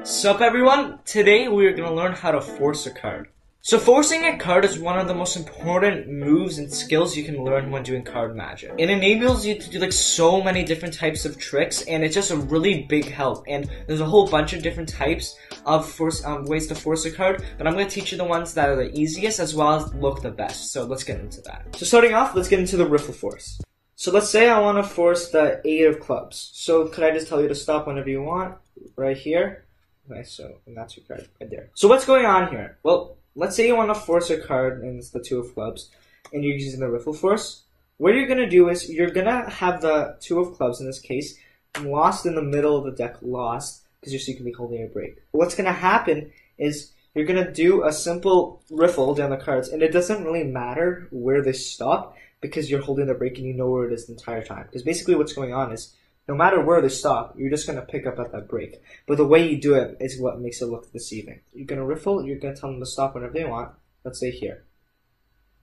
Sup everyone, today we are going to learn how to force a card. So forcing a card is one of the most important moves and skills you can learn when doing card magic. It enables you to do like so many different types of tricks, and it's just a really big help. And there's a whole bunch of different types of ways to force a card, but I'm going to teach you the ones that are the easiest as well as look the best. So let's get into that. So starting off, let's get into the Riffle force. So let's say I want to force the 8 of clubs. So could I just tell you to stop whenever you want, right here? Okay, so and that's your card right there. So what's going on here? Well, let's say you want to force a card, and it's the 2 of clubs, and you're using the Riffle force. What you're going to do is you're going to have the 2 of clubs, in this case, lost in the middle of the deck, lost, because you're secretly holding a break. What's going to happen is you're going to do a simple riffle down the cards, and it doesn't really matter where they stop, because you're holding the break and you know where it is the entire time. Because basically what's going on is, no matter where they stop, you're just going to pick up at that break. But the way you do it is what makes it look deceiving. You're going to riffle, you're going to tell them to stop whenever they want. Let's say here.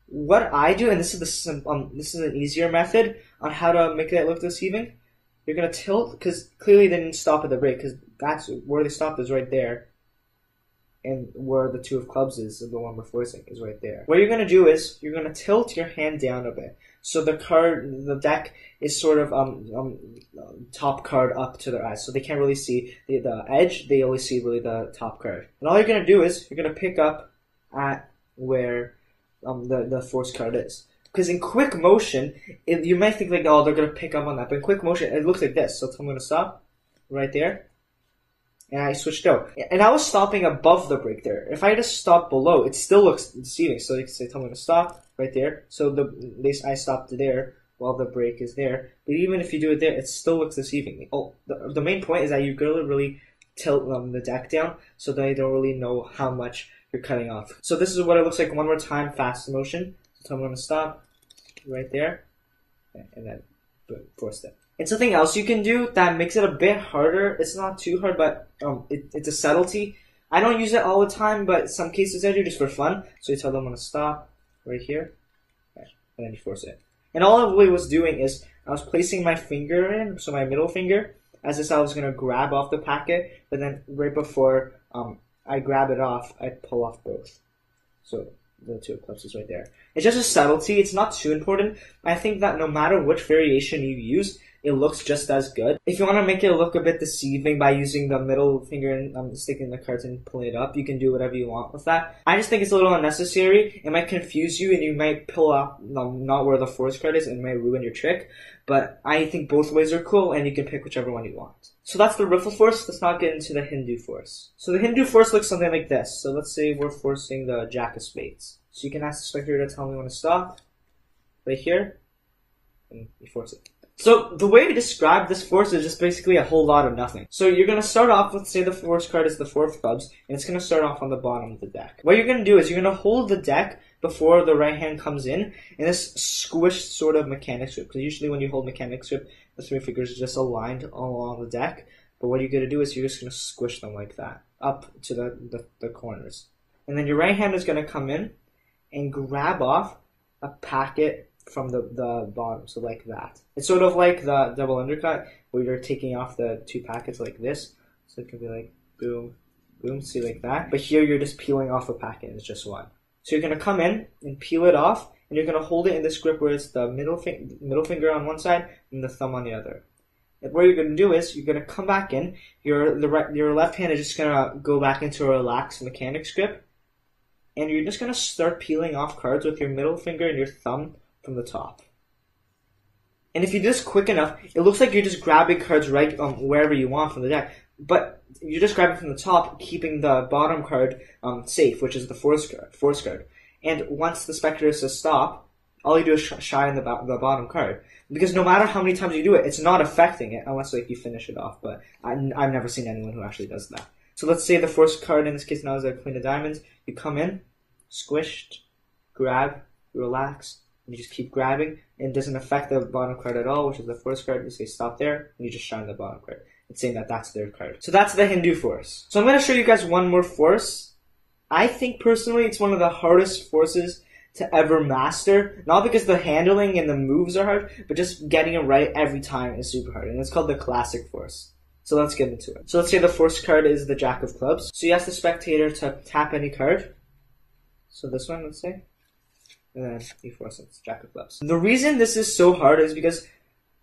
What I do, and this is an easier method on how to make it look deceiving, you're going to tilt, because clearly they didn't stop at the break, because that's where they stopped is right there. And where the 2 of clubs is, the one we're forcing, is right there. What you're going to do is, you're going to tilt your hand down a bit. So the deck is sort of top card up to their eyes. So they can't really see the edge, they only see really the top card. And all you're going to do is, you're going to pick up at where the force card is. Because in quick motion, you might think like, oh, they're going to pick up on that. But in quick motion, it looks like this. So tell me to stop, right there. And I switched out. And I was stopping above the break there. If I just stop below, it still looks deceiving. So you can say, tell me to stop, right there. So I stopped there while the break is there. But even if you do it there, it still looks deceiving. Oh, the main point is that you gotta really tilt the deck down so they don't really know how much you're cutting off. So this is what it looks like one more time, fast motion. So tell me to stop, right there. And then force it. And something else you can do that makes it a bit harder. It's not too hard, but it's a subtlety. I don't use it all the time, but some cases I do just for fun. So you tell them when to stop, right here, and then you force it. And all I really was doing is I was placing my finger in, so my middle finger, as if I was going to grab off the packet, but then right before I grab it off, I pull off both. So the 2 of clubs is right there. It's just a subtlety. It's not too important. I think that no matter which variation you use, it looks just as good. If you want to make it look a bit deceiving by using the middle finger and sticking the cards and pulling it up, you can do whatever you want with that. I just think it's a little unnecessary. It might confuse you and you might pull up not where the force card is and it might ruin your trick. But I think both ways are cool and you can pick whichever one you want. So that's the Riffle force. Let's now get into the Hindu force. So the Hindu force looks something like this. So let's say we're forcing the Jack of Spades. So you can ask the spectator to tell me when to stop, right here, and you force it. So the way to describe this force is just basically a whole lot of nothing. So you're going to start off, let's say the force card is the 4 of clubs, and it's going to start off on the bottom of the deck. What you're going to do is you're going to hold the deck before the right hand comes in this squished sort of mechanics grip. Because usually when you hold mechanics grip, the 3 fingers are just aligned all along the deck. But what you're going to do is you're just going to squish them like that, up to the corners. And then your right hand is going to come in and grab off a packet from the bottom, so like that. It's sort of like the double undercut, where you're taking off the 2 packets like this. So it can be like, boom, boom, see like that. But here you're just peeling off a packet, and it's just one. So you're going to come in and peel it off, and you're going to hold it in this grip where it's the middle finger on one side and the thumb on the other. And what you're going to do is, you're going to come back in, your left hand is just going to go back into a relaxed mechanics grip, and you're just going to start peeling off cards with your middle finger and your thumb from the top. And if you do this quick enough, it looks like you're just grabbing cards right wherever you want from the deck. But you're just grabbing from the top, keeping the bottom card safe, which is the force card. And once the spectator says stop, all you do is shine the bottom card. Because no matter how many times you do it, it's not affecting it unless like you finish it off. But I've never seen anyone who actually does that. So let's say the force card in this case now is a Queen of Diamonds. You come in, squished, grab, relax, and you just keep grabbing, and it doesn't affect the bottom card at all, which is the force card. You say stop there, and you just shine the bottom card. It's saying that that's their card. So that's the Hindu force. So I'm going to show you guys one more force. I think personally it's one of the hardest forces to ever master. Not because the handling and the moves are hard, but just getting it right every time is super hard. And it's called the classic force. So let's get into it. So let's say the first card is the Jack of Clubs. So you ask the spectator to tap any card. So this one, let's say. And then you force it. It's Jack of Clubs. The reason this is so hard is because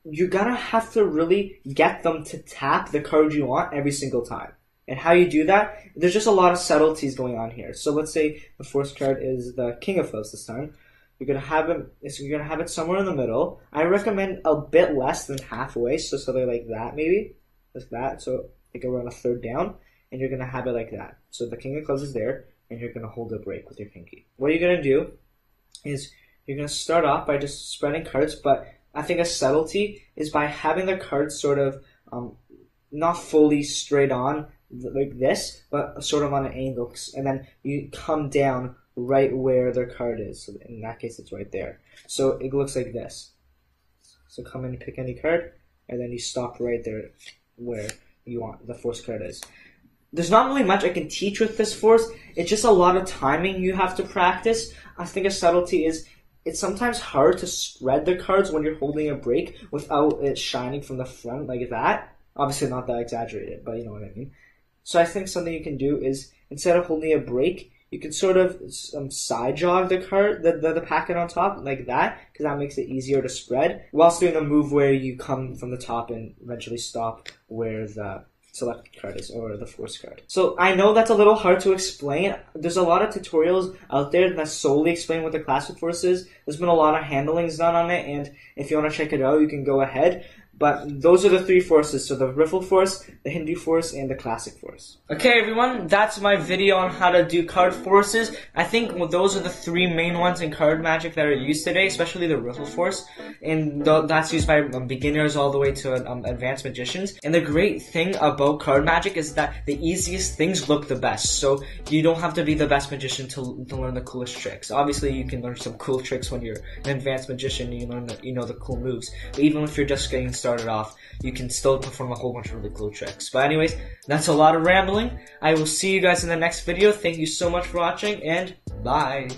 you're gonna have to really get them to tap the card you want every single time. And how you do that, there's just a lot of subtleties going on here. So let's say the first card is the King of Clubs this time. You're gonna have it somewhere in the middle. I recommend a bit less than halfway, so something like that maybe. Like that. So like around a third down. And you're gonna have it like that. So the King of Clubs is there, and you're gonna hold a break with your pinky. What you're gonna do is you're gonna start off by just spreading cards, but I think a subtlety is by having the cards sort of not fully straight on like this, but sort of on an angle, and then you come down right where their card is. So in that case, it's right there. So it looks like this. So come in and pick any card, and then you stop right there where you want the force card is. There's not really much I can teach with this force. It's just a lot of timing you have to practice. I think a subtlety is it's sometimes hard to spread the cards when you're holding a break without it shining from the front like that. Obviously not that exaggerated, but you know what I mean. So I think something you can do is, instead of holding a break, you can sort of side jog the card, the packet on top, like that, because that makes it easier to spread, whilst doing a move where you come from the top and eventually stop where the selected card is, or the force card. So I know that's a little hard to explain. There's a lot of tutorials out there that solely explain what the classic force is. There's been a lot of handlings done on it, and if you want to check it out, you can go ahead. But those are the three forces, so the Riffle force, the Hindu force, and the classic force. Okay everyone, that's my video on how to do card forces. I think those are the three main ones in card magic that are used today, especially the Riffle force. And that's used by beginners all the way to advanced magicians. And the great thing about card magic is that the easiest things look the best. So you don't have to be the best magician to learn the coolest tricks. Obviously you can learn some cool tricks when you're an advanced magician and you know the cool moves. But even if you're just getting started off, you can still perform a whole bunch of really cool tricks. But anyways, that's a lot of rambling. I will see you guys in the next video. Thank you so much for watching, and bye.